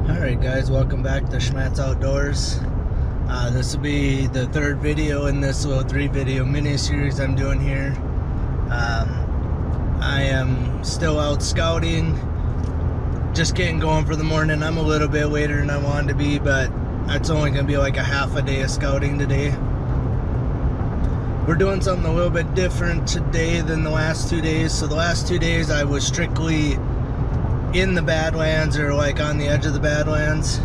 Alright guys, welcome back to Schmattz Outdoors. This will be the third video in this little 3-video mini-series I'm doing here. I am still out scouting, just getting going for the morning. I'm a little bit later than I wanted to be, but it's only going to be like a half a day of scouting today. We're doing something a little bit different today than the last 2 days. So the last 2 days I was strictly in the Badlands, or like on the edge of the Badlands.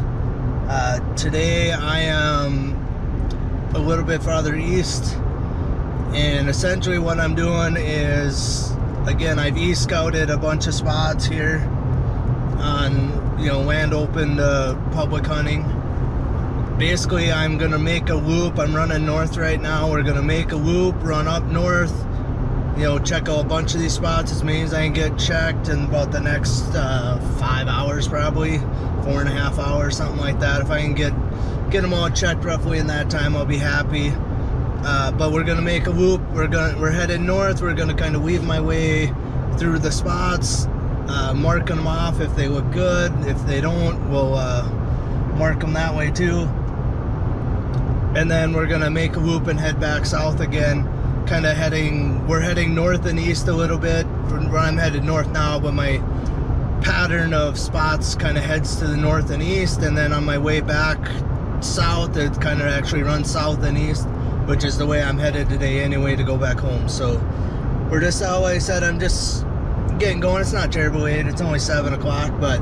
Today I am a little bit farther east, and essentially what I'm doing is, again, I've e-scouted a bunch of spots here on, you know, land open to public hunting. Basically I'm gonna make a loop. I'm running north right now. We're gonna make a loop, run up north, you know, check out a bunch of these spots as many as I can get checked in about the next 5 hours, probably 4.5 hours, something like that. If I can get them all checked roughly in that time, I'll be happy. But we're gonna make a loop. We're headed north. We're gonna kind of weave my way through the spots, marking them off if they look good. If they don't, we'll mark them that way too. And then we're gonna make a loop and head back south again. Kind of we're heading north and east a little bit. From where I'm headed north now, but my pattern of spots kind of heads to the north and east, and then on my way back south it kind of actually runs south and east, which is the way I'm headed today anyway to go back home. So we're just, like I said, I'm just getting going. It's not terribly late, it's only 7 o'clock, but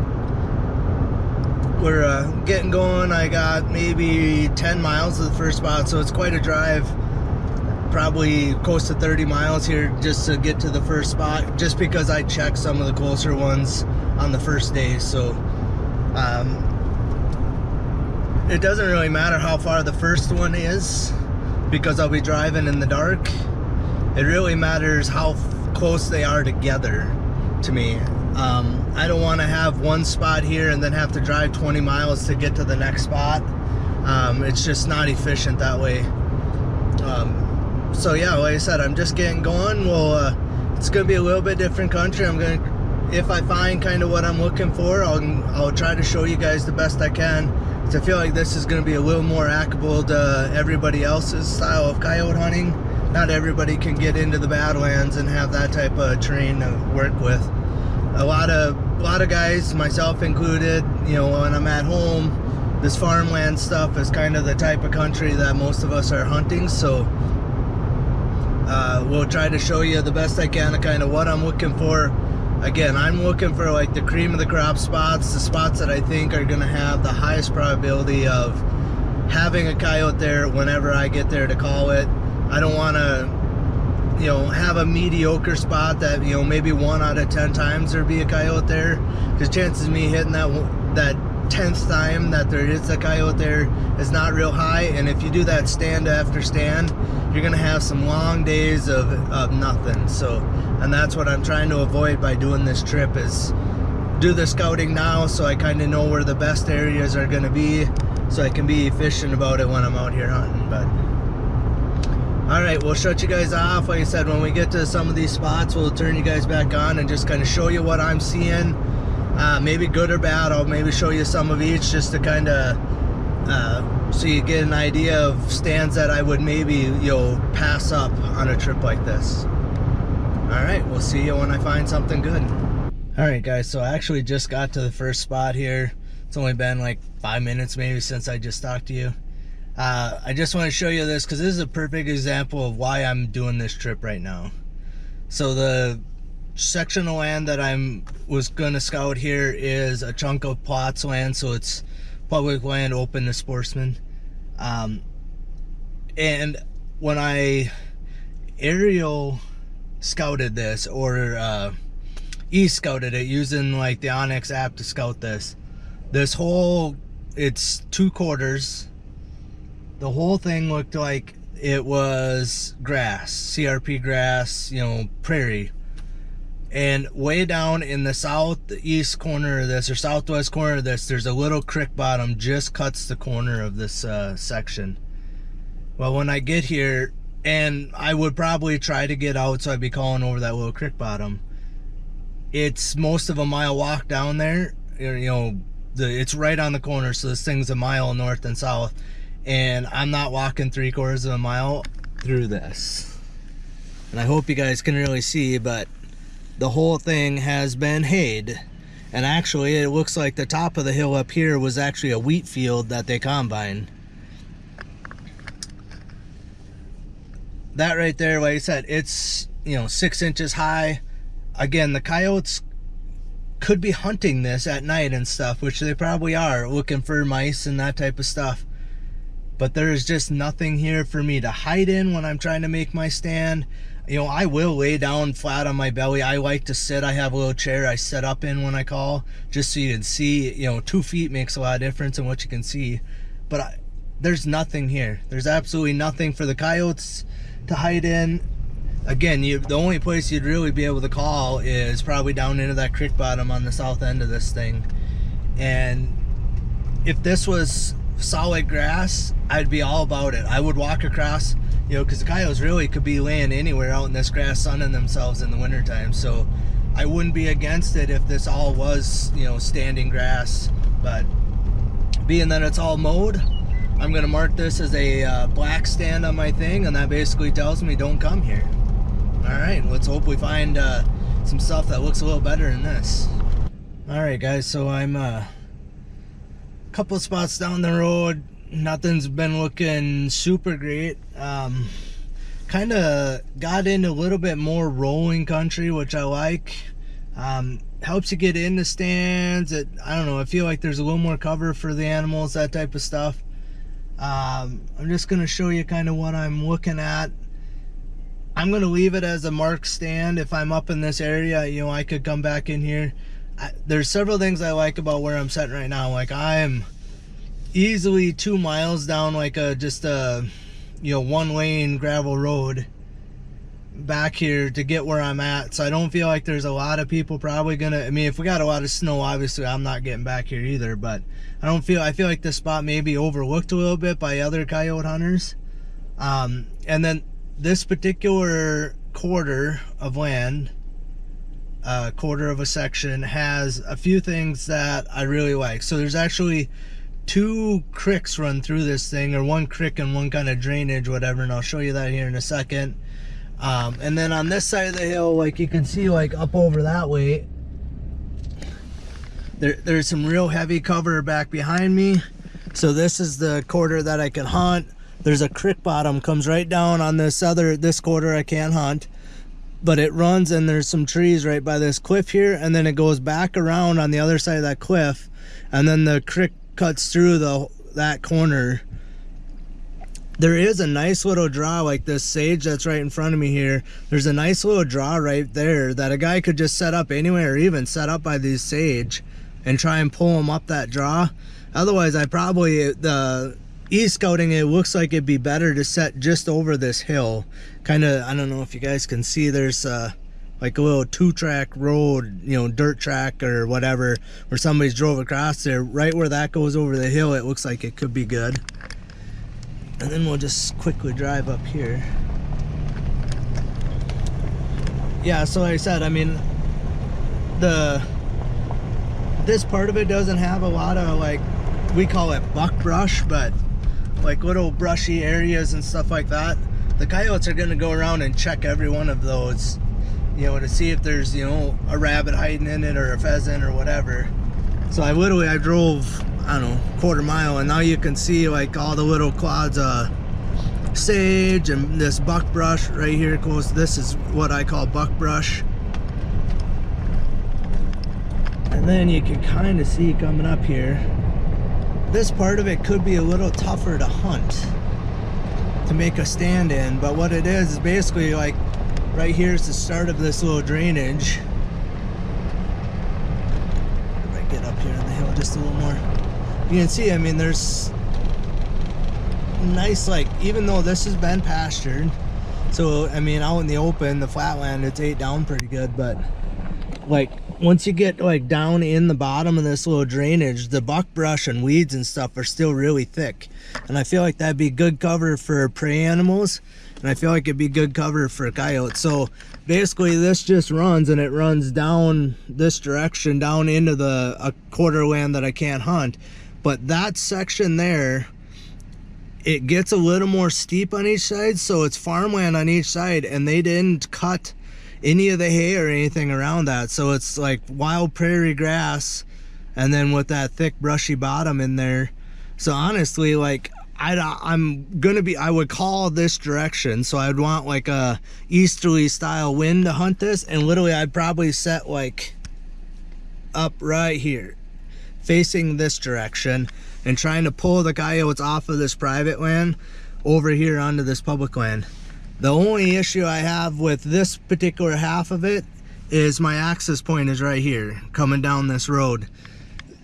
we're getting going. I got maybe 10 miles to the first spot, so it's quite a drive. Probably close to 30 miles here just to get to the first spot, just because I checked some of the closer ones on the first day. So it doesn't really matter how far the first one is, because I'll be driving in the dark. It really matters how close they are together to me. I don't want to have one spot here and then have to drive 20 miles to get to the next spot. It's just not efficient that way. So yeah, like I said, I'm just getting going. Well, it's gonna be a little bit different country. If I find kind of what I'm looking for, I'll try to show you guys the best I can. So I feel like this is gonna be a little more applicable to everybody else's style of coyote hunting. Not everybody can get into the Badlands and have that type of terrain to work with. A lot of guys, myself included, you know, when I'm at home, this farmland stuff is kind of the type of country that most of us are hunting. So we'll try to show you the best I can of kind of what I'm looking for. Again, I'm looking for like the cream of the crop spots, the spots that I think are gonna have the highest probability of having a coyote there whenever I get there to call it. I don't want to, you know, have a mediocre spot that, you know, maybe 1 out of 10 times there'd be a coyote there, because chances of me hitting that 10th time that there is a coyote there is not real high. And if you do that stand after stand, you're gonna have some long days of nothing. So, and that's what I'm trying to avoid by doing this trip, is do the scouting now so I kind of know where the best areas are gonna be, so I can be efficient about it when I'm out here hunting. But alright, we'll shut you guys off. Like I said, when we get to some of these spots, we'll turn you guys back on and just kind of show you what I'm seeing. Maybe good or bad. I'll maybe show you some of each, just to kind of so you get an idea of stands that I would maybe, you know, pass up on a trip like this. Alright, we'll see you when I find something good. Alright guys, so I actually just got to the first spot here. It's only been like 5 minutes maybe since I just talked to you. I just want to show you this because this is a perfect example of why I'm doing this trip right now. So the section of land that was gonna scout here is a chunk of plots land, so it's public land open to sportsmen. And when I aerial scouted this, or e-scouted it using like the Onyx app to scout this whole, it's 2 quarters. The whole thing looked like it was grass, CRP grass, you know, prairie. And way down in the southeast corner of this, or southwest corner of this, there's a little creek bottom just cuts the corner of this section. Well, when I get here, and I would probably try to get out, so I'd be calling over that little creek bottom. It's most of a mile walk down there. You know, it's right on the corner, so this thing's a mile north and south. And I'm not walking 3/4 of a mile through this. And I hope you guys can really see, but the whole thing has been hayed. And actually, it looks like the top of the hill up here was actually a wheat field that they combined. That right there, like I said, it's, you know, 6 inches high. Again, the coyotes could be hunting this at night and stuff, which they probably are, looking for mice and that type of stuff. But there is just nothing here for me to hide in when I'm trying to make my stand. You know, I will lay down flat on my belly. I like to sit. I have a little chair I sit up in when I call, just so you can see. You know, 2 feet makes a lot of difference in what you can see. But there's nothing here. There's absolutely nothing for the coyotes to hide in. Again, the only place you'd really be able to call is probably down into that creek bottom on the south end of this thing. And if this was solid grass, I'd be all about it. I would walk across, you know, because the coyotes really could be laying anywhere out in this grass sunning themselves in the wintertime. So I wouldn't be against it if this all was, you know, standing grass. But being that it's all mowed, I'm going to mark this as a black stand on my thing, and that basically tells me don't come here. Alright, let's hope we find some stuff that looks a little better than this. Alright guys, so I'm a couple spots down the road. Nothing's been looking super great. Kind of got into a little bit more rolling country, which I like. Helps you get in the stands. I don't know, I feel like there's a little more cover for the animals, that type of stuff. I'm just going to show you kind of what I'm looking at. I'm going to leave it as a marked stand. If I'm up in this area, you know, I could come back in here. There's several things I like about where I'm sitting right now. Like, I'm easily 2 miles down like just a, you know, 1-lane gravel road back here to get where I'm at. So I don't feel like there's a lot of people probably gonna, I mean, if we got a lot of snow, obviously I'm not getting back here either, but I feel like this spot may be overlooked a little bit by other coyote hunters. And then this particular quarter of land, quarter of a section, has a few things that I really like. So there's actually 2 creeks run through this thing, or 1 creek and 1 kind of drainage, whatever, and I'll show you that here in a second. And then on this side of the hill, like you can see, like up over that way, there's some real heavy cover back behind me. So this is the quarter that I can hunt. There's a creek bottom, comes right down on this quarter I can't hunt, but it runs, and there's some trees right by this cliff here, and then it goes back around on the other side of that cliff, and then the creek cuts through that corner. There is a nice little draw, like this sage that's right in front of me here. There's a nice little draw right there that a guy could just set up anywhere, or even set up by these sage and try and pull them up that draw. Otherwise, the e-scouting, it looks like it'd be better to set just over this hill. Kind of, I don't know if you guys can see, there's like a little 2-track road, you know, dirt track or whatever, where somebody's drove across there. Right where that goes over the hill, it looks like it could be good. And then we'll just quickly drive up here. Yeah, so like I said, I mean, this part of it doesn't have a lot of, like, we call it buck brush, but like little brushy areas and stuff like that. The coyotes are going to go around and check every one of those, you know, to see if there's, you know, a rabbit hiding in it or a pheasant or whatever. So I drove, I don't know, 1/4 mile, and now you can see like all the little clods of sage and this buck brush right here. This is what I call buck brush. And then you can kind of see coming up here, this part of it could be a little tougher to hunt, to make a stand in. But what it is basically like right here is the start of this little drainage. If I get up here on the hill just a little more, you can see, I mean, there's nice, like, even though this has been pastured, so I mean out in the open, the flatland, it's ate down pretty good, but like once you get like down in the bottom of this little drainage, the buckbrush and weeds and stuff are still really thick, and I feel like that'd be good cover for prey animals, and I feel like it'd be good cover for coyotes. So basically this just runs, and it runs down this direction down into a quarter land that I can't hunt. But that section there, it gets a little more steep on each side, so it's farmland on each side, and they didn't cut any of the hay or anything around that, so it's like wild prairie grass, and then with that thick brushy bottom in there. So honestly, like I would call this direction, so I'd want like a easterly style wind to hunt this, and literally I'd probably set like up right here facing this direction and trying to pull the coyotes off of this private land over here onto this public land. The only issue I have with this particular half of it is my access point is right here coming down this road.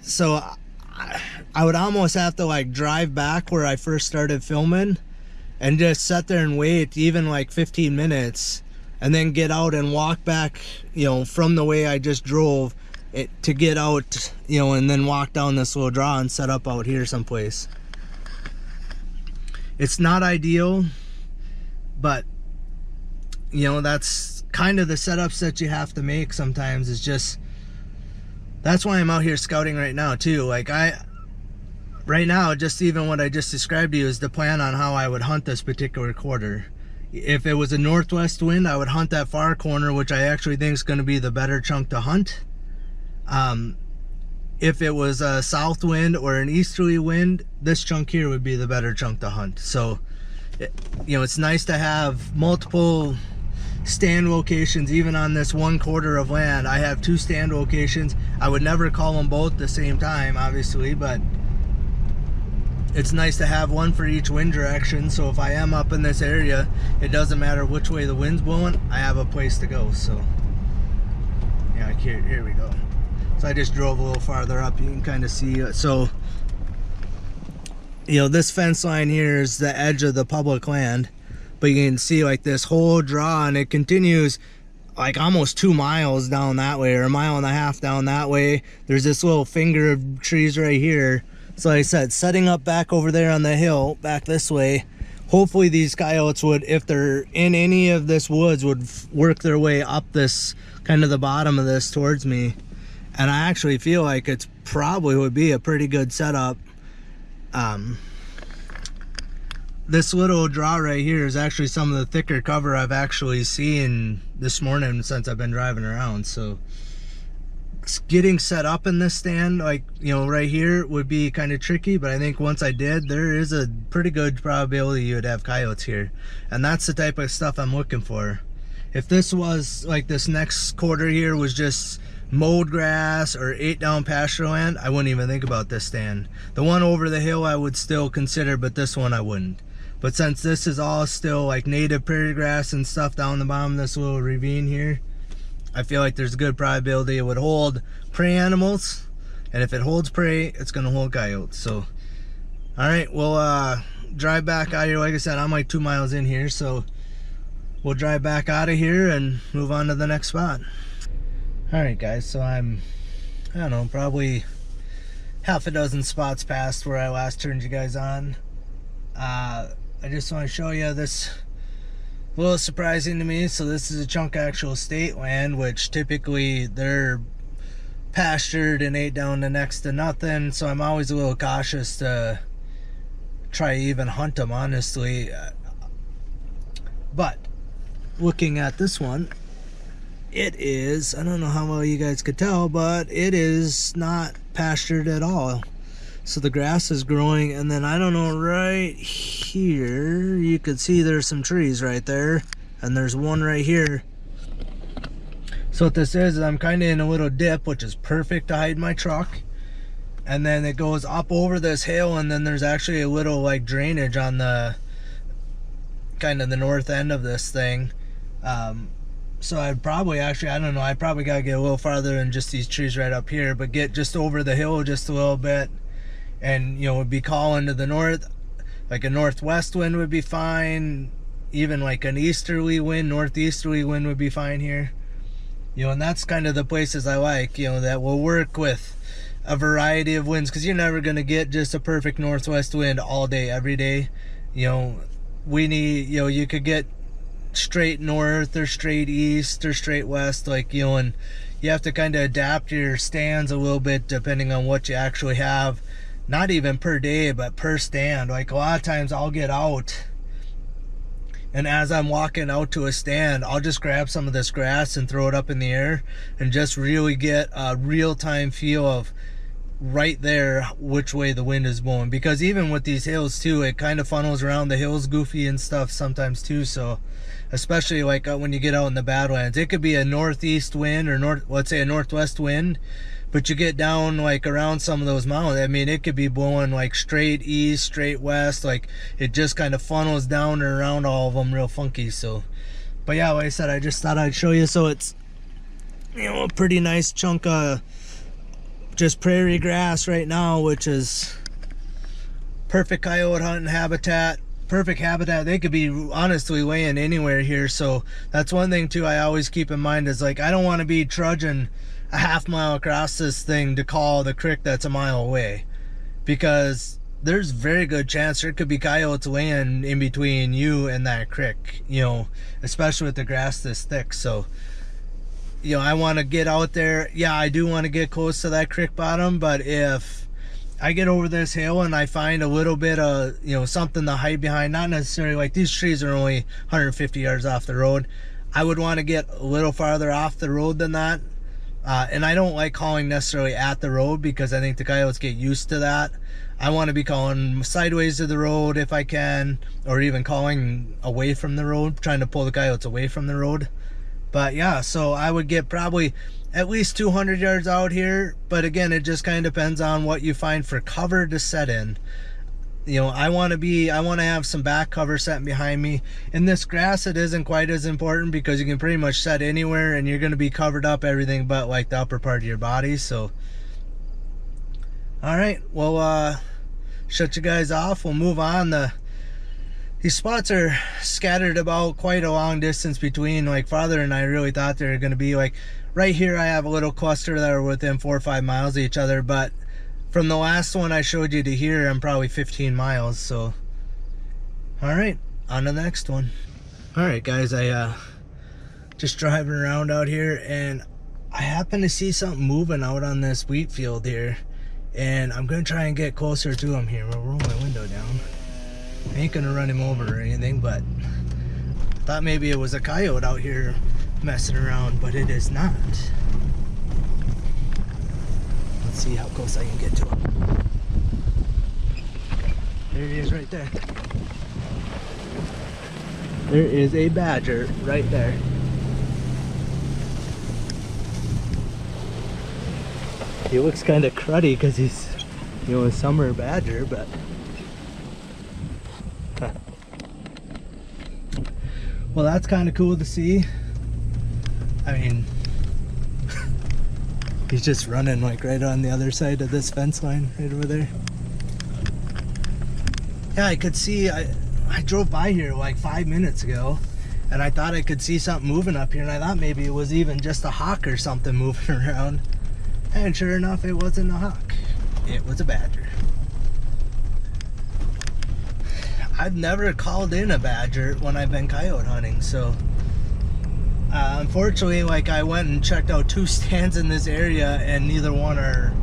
So I would almost have to like drive back where I first started filming and just sit there and wait even like 15 minutes and then get out and walk back, you know, from the way I just drove it to get out, you know, and then walk down this little draw and set up out here someplace. It's not ideal, but you know, that's kind of the setups that you have to make sometimes. Is just, that's why I'm out here scouting right now too. Like right now, just even what I just described to you is the plan on how I would hunt this particular quarter. If it was a northwest wind, I would hunt that far corner, which I actually think is going to be the better chunk to hunt. If it was a south wind or an easterly wind, this chunk here would be the better chunk to hunt. So, you know, it's nice to have multiple stand locations even on this 1/4 of land. I have 2 stand locations. I would never call them both at the same time, obviously, but it's nice to have one for each wind direction. So if I am up in this area, it doesn't matter which way the wind's blowing, I have a place to go. So yeah, here we go. So I just drove a little farther up, you can kind of see it. So, you know, this fence line here is the edge of the public land, but you can see like this whole draw, and it continues like almost 2 miles down that way, or 1.5 miles down that way. There's this little finger of trees right here. So like I said, setting up back over there on the hill, back this way, hopefully these coyotes would, if they're in any of this woods, would work their way up this, kind of the bottom of this towards me. And I actually feel like it's probably would be a pretty good setup. This little draw right here is actually some of the thicker cover I've actually seen this morning since I've been driving around. So getting set up in this stand, like, you know, right here would be kind of tricky, but I think once I did, there is a pretty good probability you would have coyotes here. And that's the type of stuff I'm looking for. If this was like this next quarter here was just mowed grass or 8 down pasture land, I wouldn't even think about this stand. The one over the hill I would still consider, but this one I wouldn't. But since this is all still like native prairie grass and stuff down the bottom of this little ravine here, I feel like there's a good probability it would hold prey animals, and if it holds prey, it's gonna hold coyotes. So all right, we'll drive back out here. Like I said, I'm like 2 miles in here, so we'll drive back out of here and move on to the next spot. All right guys, so I don't know, probably half a dozen spots past where I last turned you guys on. I just want to show you this, a little surprising to me. So this is a chunk of actual state land, which typically they're pastured and 8 down to next to nothing. So I'm always a little cautious to try to even hunt them, honestly. But looking at this one, it is, I don't know how well you guys could tell, but it is not pastured at all. So the grass is growing, and then I don't know, right here you could see there's some trees right there, and there's one right here. So what this is I'm kind of in a little dip, which is perfect to hide my truck, and then it goes up over this hill, and then there's actually a little like drainage on the kind of the north end of this thing. So I'd probably actually, I don't know, I probably gotta get a little farther than just these trees right up here, but get just over the hill just a little bit, and you know, would be calling to the north. Like a northwest wind would be fine, even like an easterly wind, northeasterly wind would be fine here. You know, and that's kind of the places I like, you know, that will work with a variety of winds, because you're never going to get just a perfect northwest wind all day, every day. You know, we need, you know, you could get straight north or straight east or straight west, like, you know, and you have to kind of adapt your stands a little bit depending on what you actually have. Not even per day, but per stand. Like, a lot of times I'll get out, and as I'm walking out to a stand, I'll just grab some of this grass and throw it up in the air and just really get a real-time feel of right there which way the wind is blowing. Because even with these hills too, it kind of funnels around the hills goofy and stuff sometimes too. So especially like when you get out in the Badlands, it could be a northeast wind, or let's say a northwest wind, but you get down like around some of those mountains, I mean, it could be blowing like straight east, straight west, like it just kind of funnels down and around all of them real funky. So, but yeah, like I said, I just thought I'd show you. So it's, you know, a pretty nice chunk of just prairie grass right now, which is perfect coyote hunting habitat. Perfect habitat. They could be honestly laying anywhere here. So that's one thing too I always keep in mind, is like, I don't want to be trudging a half mile across this thing to call the creek that's a mile away, because there's very good chance there could be coyotes laying in between you and that creek, you know, especially with the grass this thick. So, you know, I want to get out there. Yeah, I do want to get close to that creek bottom, but if I get over this hill and I find a little bit of, you know, something to hide behind, not necessarily like these trees are only 150 yards off the road, I would want to get a little farther off the road than that. And I don't like calling necessarily at the road, because I think the coyotes get used to that. I want to be calling sideways to the road if I can, or even calling away from the road, trying to pull the coyotes away from the road. But yeah, so I would get probably at least 200 yards out here. But again, it just kind of depends on what you find for cover to set in. You know, I want to have some back cover set behind me. In this grass, it isn't quite as important, because you can pretty much set anywhere and you're going to be covered up everything but like the upper part of your body. So, all right, well, shut you guys off. We'll move on. These spots are scattered about quite a long distance between. Like, Father and I really thought they were going to be like right here. I have a little cluster that are within 4 or 5 miles of each other, but from the last one I showed you to here, I'm probably 15 miles. So, all right, on to the next one. All right, guys, I just driving around out here, and I happen to see something moving out on this wheat field here, and I'm gonna try and get closer to him here. I'll roll my window down. I ain't gonna run him over or anything, but I thought maybe it was a coyote out here messing around, but it is not. Let's see how close I can get to him. There he is right there. There is a badger right there. He looks kind of cruddy because he's, you know, a summer badger, but well, that's kind of cool to see. I mean, he's just running like right on the other side of this fence line right over there. Yeah, I could see, I drove by here like 5 minutes ago, and I thought I could see something moving up here, and I thought maybe it was even just a hawk or something moving around. And sure enough, it wasn't a hawk. It was a badger. I've never called in a badger when I've been coyote hunting, so unfortunately, like, I went and checked out 2 stands in this area, and neither one are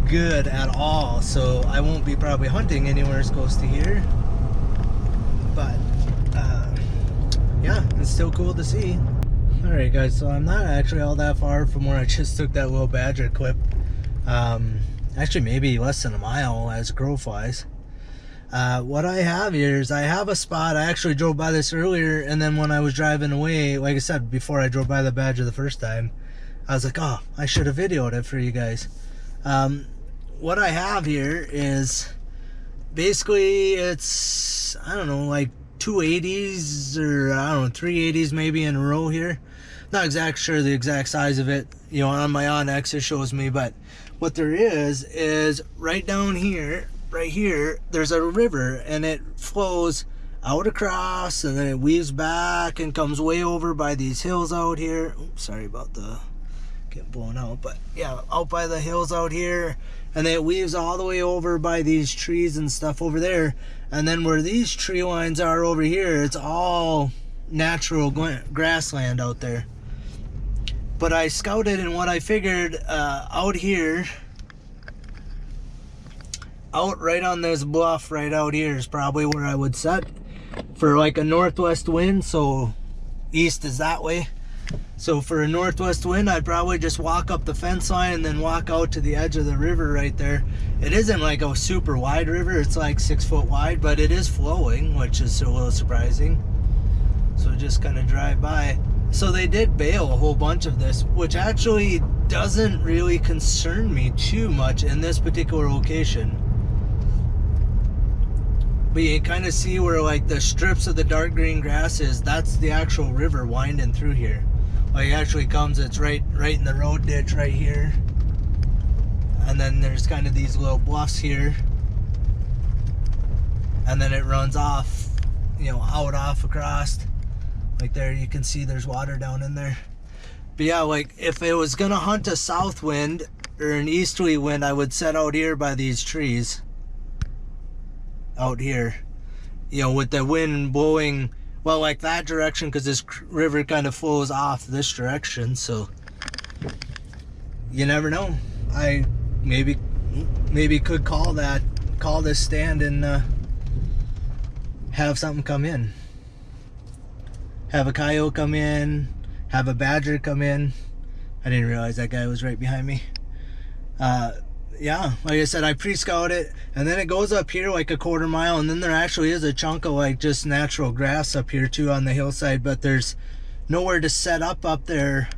good at all, so I won't be probably hunting anywhere as close to here. But yeah, it's still cool to see. Alright guys, so I'm not actually all that far from where I just took that little badger clip. Actually maybe less than a mile as crow flies. What I have here is I have a spot. I actually drove by this earlier, and then when I was driving away, like I said, before I drove by the badger the first time, I was like, oh, I should have videoed it for you guys. What I have here is basically, it's, I don't know, like 280s or I don't know, 380s maybe in a row here. Not exactly sure the exact size of it, you know, on my OnX it shows me, but what there is right down here, right here, there's a river, and it flows out across, and then it weaves back and comes way over by these hills out here. Oops, sorry about the Get blown out, but yeah, out by the hills out here, and then it weaves all the way over by these trees and stuff over there, and then where these tree lines are over here, it's all natural grassland out there. But I scouted, and what I figured out here, out right on this bluff right out here is probably where I would set for like a northwest wind. So east is that way. So for a northwest wind, I'd probably just walk up the fence line and then walk out to the edge of the river right there. It isn't like a super wide river, it's like 6 foot wide, but it is flowing, which is a little surprising. So just kind of drive by. So they did bale a whole bunch of this, which actually doesn't really concern me too much in this particular location. But you kind of see where like the strips of the dark green grass is, that's the actual river winding through here. Like it actually comes, it's right in the road ditch right here. And then there's kind of these little bluffs here. And then it runs off, you know, out off across. Like there you can see there's water down in there. But yeah, like if it was gonna hunt a south wind or an easterly wind, I would set out here by these trees. Out here, you know, with the wind blowing, well, like that direction, because this river kind of flows off this direction. So you never know. I maybe could call this stand and have something come in. Have a coyote come in, have a badger come in. I didn't realize that guy was right behind me. Yeah, like I said, I pre-scout it, and then it goes up here like a 1/4 mile, and then there actually is a chunk of like just natural grass up here too on the hillside, but there's nowhere to set up there.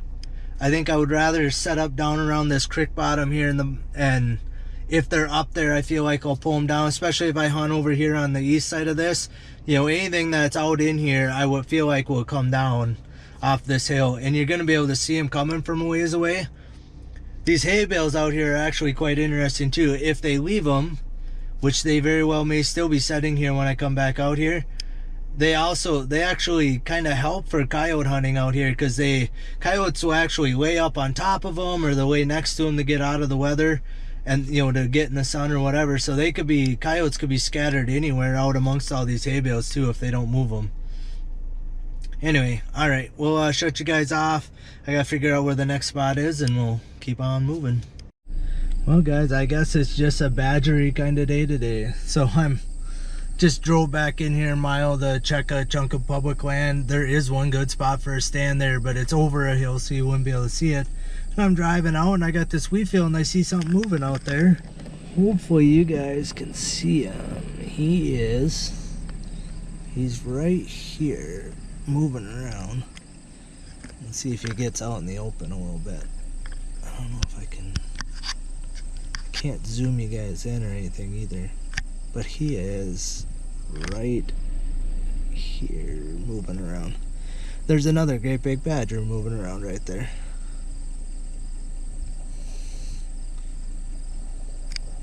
I think I would rather set up down around this creek bottom here, and if they're up there, I feel like I'll pull them down, especially if I hunt over here on the east side of this. You know, anything that's out in here, I would feel like will come down off this hill, and you're gonna be able to see them coming from a ways away. These hay bales out here are actually quite interesting too. If they leave them, which they very well may still be setting here when I come back out here, they actually kind of help for coyote hunting out here, because coyotes will actually lay up on top of them, or they'll lay next to them to get out of the weather, and you know, to get in the sun or whatever. So coyotes could be scattered anywhere out amongst all these hay bales too if they don't move them. Anyway, all right, we'll shut you guys off. I gotta figure out where the next spot is, and we'll keep on moving. Well guys, I guess it's just a badgery kind of day today. So I'm just drove back in here a mile to check a chunk of public land. There is one good spot for a stand there, but it's over a hill, so you wouldn't be able to see it. And I'm driving out, and I got this wheat field, and I see something moving out there. Hopefully you guys can see him. He's right here, moving around. Let's see if he gets out in the open a little bit. I don't know if I can't zoom you guys in or anything either, but he is right here moving around. There's another great big badger moving around right there.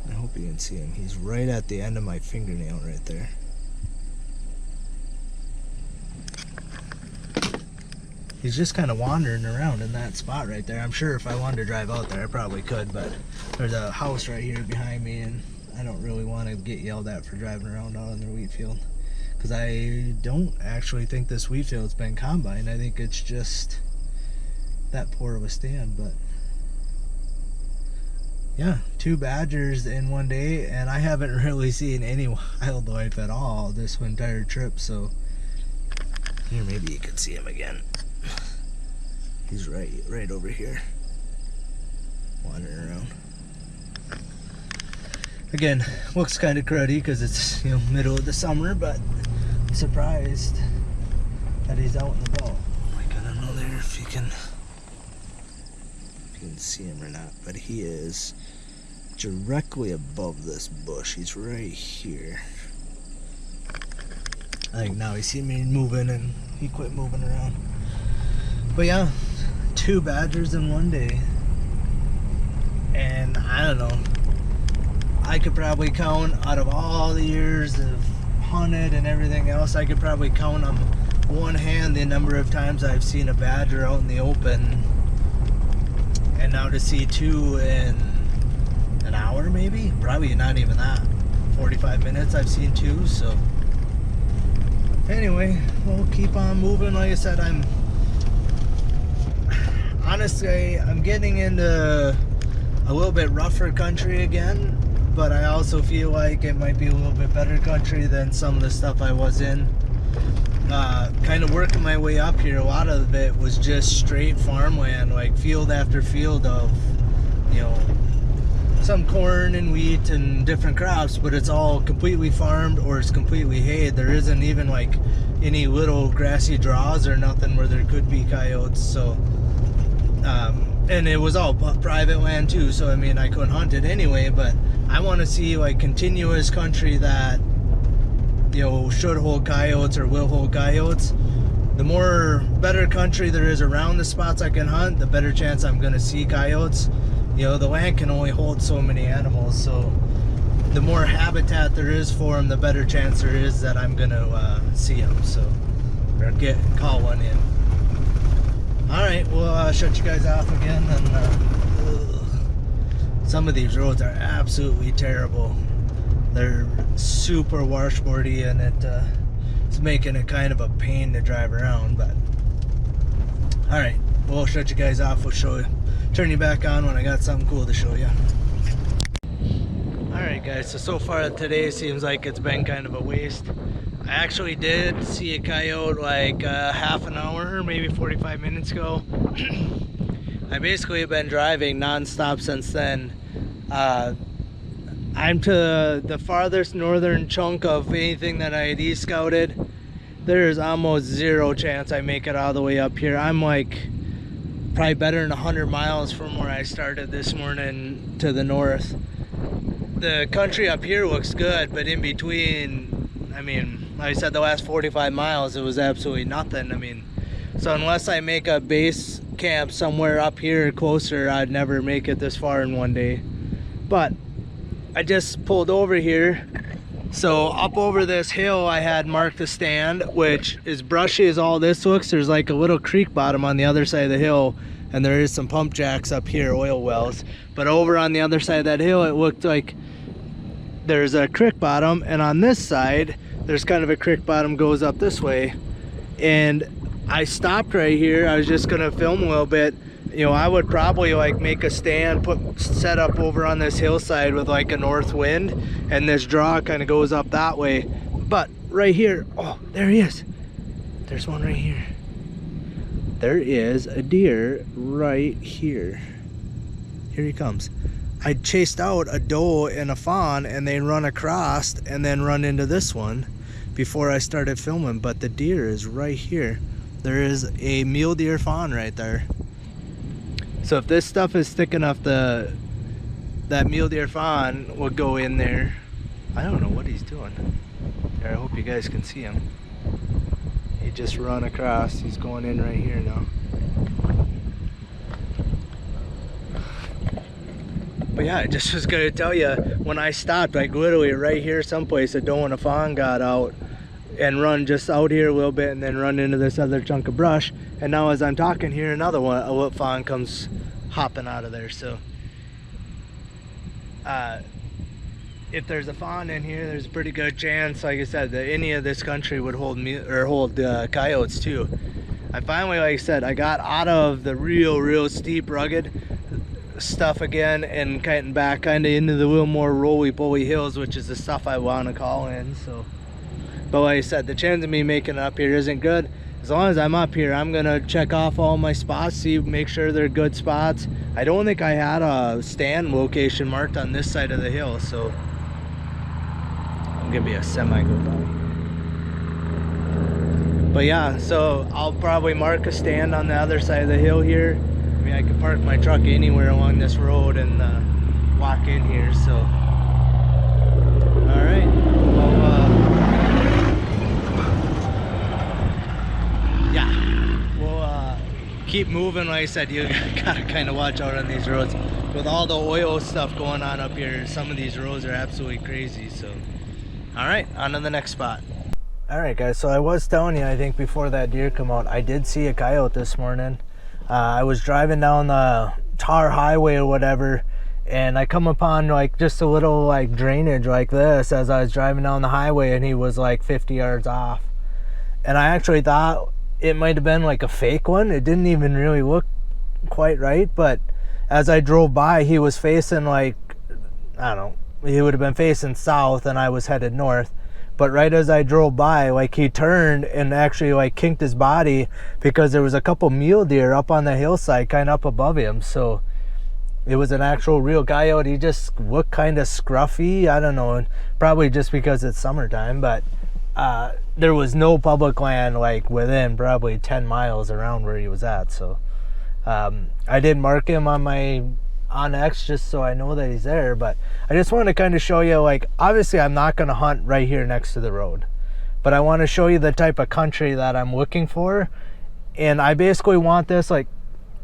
I hope you can see him. He's right at the end of my fingernail right there. He's just kind of wandering around in that spot right there. I'm sure if I wanted to drive out there, I probably could, but there's a house right here behind me, and I don't really want to get yelled at for driving around out in their wheat field, because I don't actually think this wheat field's been combined. I think it's just that poor of a stand. But yeah, 2 badgers in one day, and I haven't really seen any wildlife at all this entire trip. So here, maybe you can see him again. He's right over here, wandering around. Again, looks kind of cruddy because it's, you know, middle of the summer, but I'm surprised that he's out and about. Like, I don't know there if you can see him or not, but he is directly above this bush. He's right here. I think now he seen me moving and he quit moving around. But yeah, 2 badgers in one day, and I don't know, I could probably count, out of all the years of hunted and everything else, I could probably count on one hand the number of times I've seen a badger out in the open. and now to see 2 in an hour, maybe, probably not even that, 45 minutes I've seen 2. So anyway, we'll keep on moving. Like I said, honestly, I'm getting into a little bit rougher country again, but I also feel like it might be a little bit better country than some of the stuff I was in. Kind of working my way up here, a lot of it was just straight farmland, like field after field of, you know, some corn and wheat and different crops, but it's all completely farmed or it's completely hayed. There isn't even like any little grassy draws or nothing where there could be coyotes. So and it was all private land too, so I mean I couldn't hunt it anyway. But I want to see like continuous country that, you know, should hold coyotes or will hold coyotes. The more better country there is around the spots I can hunt, the better chance I'm going to see coyotes. You know, the land can only hold so many animals, so the more habitat there is for them, the better chance there is that I'm going to see them. So, or call one in. All right, we'll shut you guys off again. And some of these roads are absolutely terrible. They're super washboardy, and it's making it kind of a pain to drive around. But all right, we'll shut you guys off. We'll turn you back on when I got something cool to show you. All right, guys. So far today seems like it's been kind of a waste. I actually did see a coyote like half an hour, maybe 45 minutes ago. I basically have been driving non-stop since then. I'm to the farthest northern chunk of anything that I had e-scouted. There's almost zero chance I make it all the way up here. I'm like probably better than 100 miles from where I started this morning to the north. The country up here looks good, but in between, I mean, like I said, the last 45 miles, it was absolutely nothing. I mean, so unless I make a base camp somewhere up here closer, I'd never make it this far in one day. But I just pulled over here. So up over this hill, I had marked a stand, which is brushy as all this looks. There's like a little creek bottom on the other side of the hill, and there is some pump jacks up here, oil wells. But over on the other side of that hill, it looked like there's a creek bottom, and on this side, there's kind of a creek bottom goes up this way. And I stopped right here. I was just gonna film a little bit. You know, I would probably like make a stand, set up over on this hillside with like a north wind, and this draw kind of goes up that way. But right here, oh, there he is. There's one right here. There is a deer right here. Here he comes. I chased out a doe and a fawn, and they run across and then run into this one before I started filming. But the deer is right here. There is a mule deer fawn right there. So if this stuff is thick enough, that mule deer fawn will go in there. I don't know what he's doing. There, I hope you guys can see him. He just run across. He's going in right here now. But yeah, I just was gonna tell you, when I stopped, like literally right here someplace, a doe and a fawn got out and run just out here a little bit and then run into this other chunk of brush. And now as I'm talking here, another one, a little fawn comes hopping out of there. So if there's a fawn in here, there's a pretty good chance, like I said, that any of this country would hold coyotes too. I finally, like I said, I got out of the real steep rugged stuff again and getting back kind of into the little more roly-poly hills, which is the stuff I want to call in. So, but like I said, the chance of me making it up here isn't good. As long as I'm up here, I'm gonna check off all my spots, make sure they're good spots. I don't think I had a stand location marked on this side of the hill, so I'm gonna be a semi go by. But yeah, so I'll probably mark a stand on the other side of the hill here. I mean, I could park my truck anywhere along this road and walk in here. So, all right. Well, yeah, we'll keep moving. Like I said, you gotta kind of watch out on these roads with all the oil stuff going on up here. Some of these roads are absolutely crazy. So, all right, on to the next spot. All right, guys. So I was telling you, I think before that deer come out, I did see a coyote this morning. I was driving down the tar highway or whatever, and I come upon like just a little like drainage like this as I was driving down the highway, and he was like 50 yards off. And I actually thought it might have been like a fake one. It didn't even really look quite right, but as I drove by, he was facing like, I don't know, he would have been facing south and I was headed north. But right as I drove by, like he turned and actually like kinked his body because there was a couple mule deer up on the hillside kind of up above him. So it was an actual real coyote. He just looked kind of scruffy. I don't know, probably just because it's summertime, but there was no public land like within probably 10 miles around where he was at. So I did mark him on my X just so I know that he's there, but I just want to kind of show you, like, obviously I'm not going to hunt right here next to the road, but I want to show you the type of country that I'm looking for. And I basically want this, like,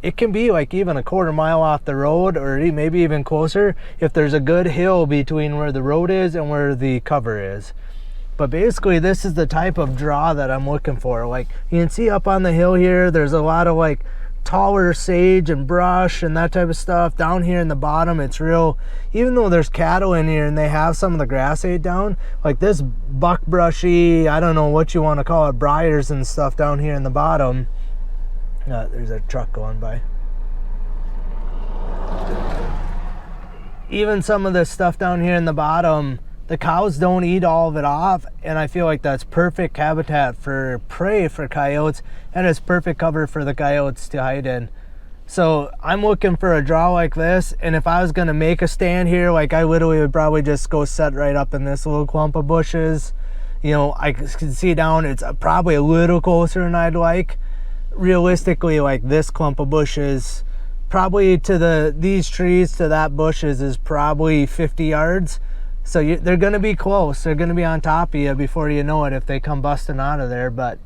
it can be like even a quarter mile off the road or maybe even closer if there's a good hill between where the road is and where the cover is. But basically this is the type of draw that I'm looking for. Like you can see up on the hill here, there's a lot of like taller sage and brush and that type of stuff. Down here in the bottom, it's real, even though there's cattle in here and they have some of the grass ate down, like this buckbrushy, I don't know what you want to call it, briars and stuff down here in the bottom. There's a truck going by. Even some of this stuff down here in the bottom, the cows don't eat all of it off, and I feel like that's perfect habitat for prey for coyotes, and it's perfect cover for the coyotes to hide in. So I'm looking for a draw like this, and if I was going to make a stand here, like I literally would probably just go set right up in this little clump of bushes. You know, I can see down, it's probably a little closer than I'd like. Realistically, like this clump of bushes, probably to these trees to that bushes is probably 50 yards. So they're going to be close. They're going to be on top of you before you know it if they come busting out of there. But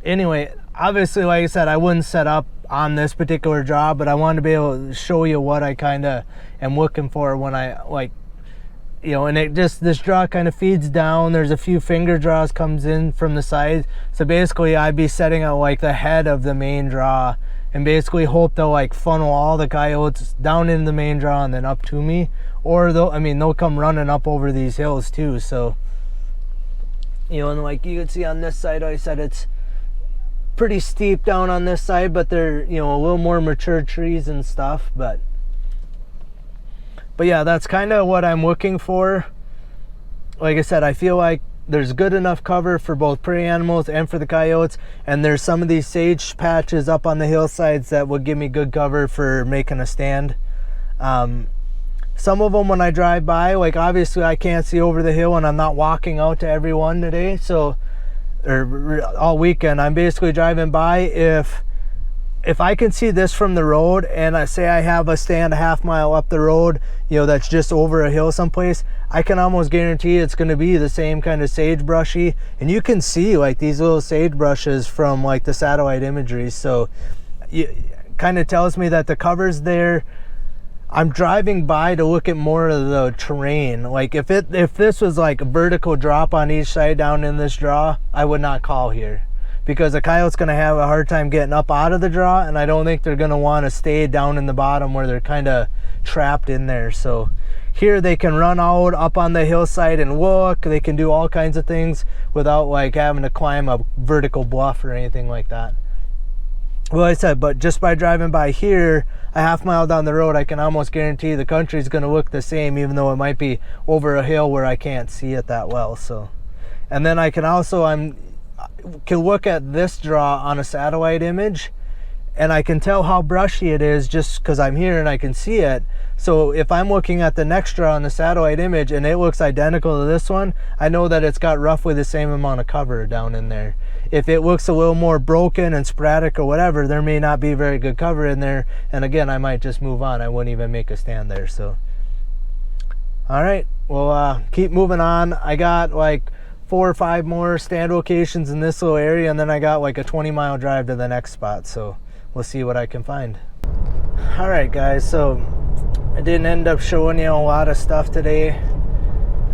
anyway, obviously, like I said, I wouldn't set up on this particular draw, but I wanted to be able to show you what I kind of am looking for when I, like, you know, and it just, this draw kind of feeds down. There's a few finger draws comes in from the side. So basically I'd be setting out like the head of the main draw and basically hope to like funnel all the coyotes down into the main draw and then up to me. Or they'll come running up over these hills too. So, you know, and like you can see on this side, I said it's pretty steep down on this side, but they're, you know, a little more mature trees and stuff. But yeah, that's kind of what I'm looking for. Like I said, I feel like there's good enough cover for both prey animals and for the coyotes. And there's some of these sage patches up on the hillsides that would give me good cover for making a stand. Some of them when I drive by, like obviously I can't see over the hill and I'm not walking out to every one today. So, or all weekend, I'm basically driving by. If I can see this from the road and I say I have a stand a half mile up the road, you know, that's just over a hill someplace, I can almost guarantee it's going to be the same kind of sagebrushy. And you can see like these little sagebrushes from like the satellite imagery. So it kind of tells me that the cover's there. I'm driving by to look at more of the terrain. Like if this was like a vertical drop on each side down in this draw, I would not call here. Because a coyote's going to have a hard time getting up out of the draw, and I don't think they're going to want to stay down in the bottom where they're kind of trapped in there. So here they can run out up on the hillside and look. They can do all kinds of things without like having to climb a vertical bluff or anything like that. Well, I said, but just by driving by here, a half mile down the road, I can almost guarantee the country's going to look the same, even though it might be over a hill where I can't see it that well. So, and then I can also, can look at this draw on a satellite image and I can tell how brushy it is just because I'm here and I can see it. So if I'm looking at the next draw on the satellite image and it looks identical to this one, I know that it's got roughly the same amount of cover down in there. If it looks a little more broken and sporadic or whatever, there may not be very good cover in there, and again, I might just move on. I wouldn't even make a stand there. So all right, we'll keep moving on. I got like 4 or 5 more stand locations in this little area, and then I got like a 20-mile drive to the next spot. So we'll see what I can find. All right, guys, so I didn't end up showing you a lot of stuff today.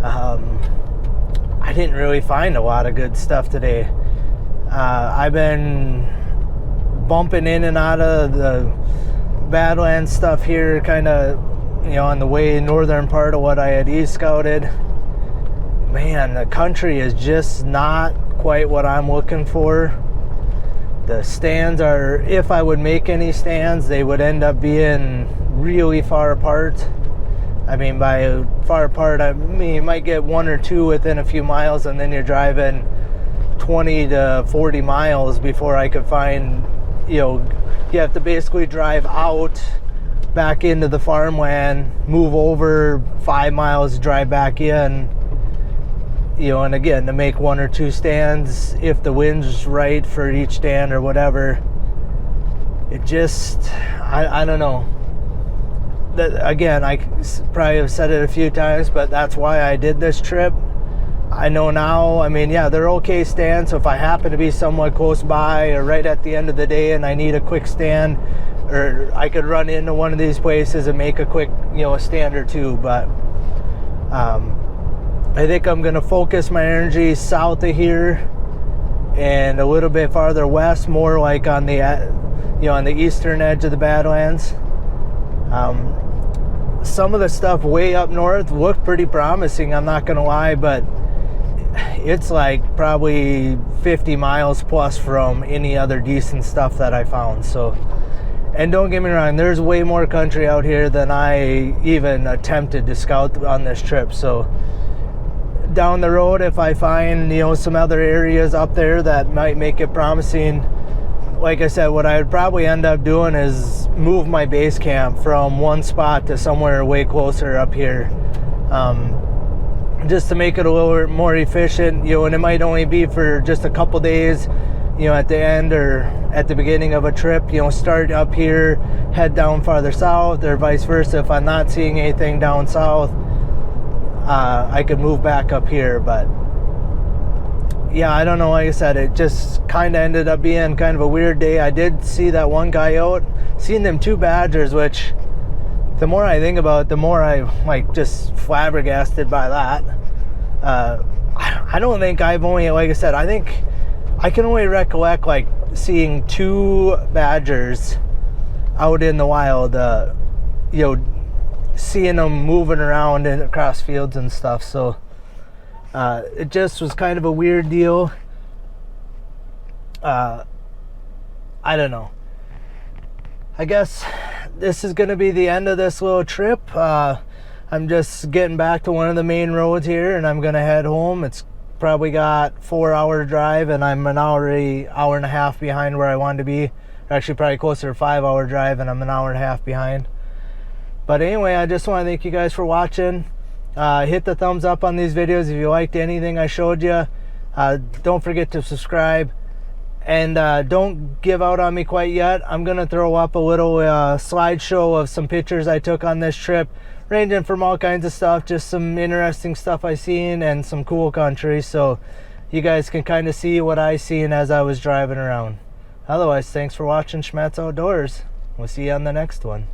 I didn't really find a lot of good stuff today. I've been bumping in and out of Badlands stuff here, kind of, on the way northern part of what I had scouted. Man, the country is just not quite what I'm looking for. The stands are, if I would make any stands, they would end up being really far apart. I mean, by far apart, I mean, you might get one or two within a few miles, and then you're driving 20 to 40 miles before I could find, you have to basically drive out back into the farmland, move over 5 miles, drive back in, and again, to make one or two stands, if the wind's right for each stand or whatever. It just, I don't know. That, again, I probably have said it a few times, but that's why I did this trip. I know now, I mean, yeah, they're okay stands, so if I happen to be somewhat close by or right at the end of the day and I need a quick stand, or I could run into one of these places and make a quick, a stand or two, but I think I'm going to focus my energy south of here and a little bit farther west, more like on the, on the eastern edge of the Badlands. Some of the stuff way up north looked pretty promising, I'm not going to lie, but it's like probably 50 miles plus from any other decent stuff that I found. So, and don't get me wrong, there's way more country out here than I even attempted to scout on this trip. So down the road, if I find, some other areas up there that might make it promising, like I said, what I would probably end up doing is move my base camp from one spot to somewhere way closer up here, just to make it a little bit more efficient, and it might only be for just a couple days, at the end or at the beginning of a trip, start up here, head down farther south, or vice versa. If I'm not seeing anything down south, I could move back up here. But yeah, I don't know, like I said, it just kind of ended up being kind of a weird day. I did see that one coyote, seen them 2 badgers, which the more I think about it, the more I just flabbergasted by that. I don't think I've only, like I said, I think I can only recollect seeing 2 badgers out in the wild, seeing them moving around and across fields and stuff. So it just was kind of a weird deal. I don't know. I guess this is going to be the end of this little trip. I'm just getting back to one of the main roads here, and I'm going to head home. It's probably got 4-hour drive, and I'm an hour and a half behind where I wanted to be. Actually, probably closer to 5-hour drive, and I'm an hour and a half behind. But anyway, I just want to thank you guys for watching. Hit the thumbs up on these videos if you liked anything I showed you. Don't forget to subscribe. And don't give out on me quite yet. I'm going to throw up a little slideshow of some pictures I took on this trip, ranging from all kinds of stuff, just some interesting stuff I seen and some cool country, so you guys can kind of see what I seen as I was driving around. Otherwise, thanks for watching Schmattz Outdoors. We'll see you on the next one.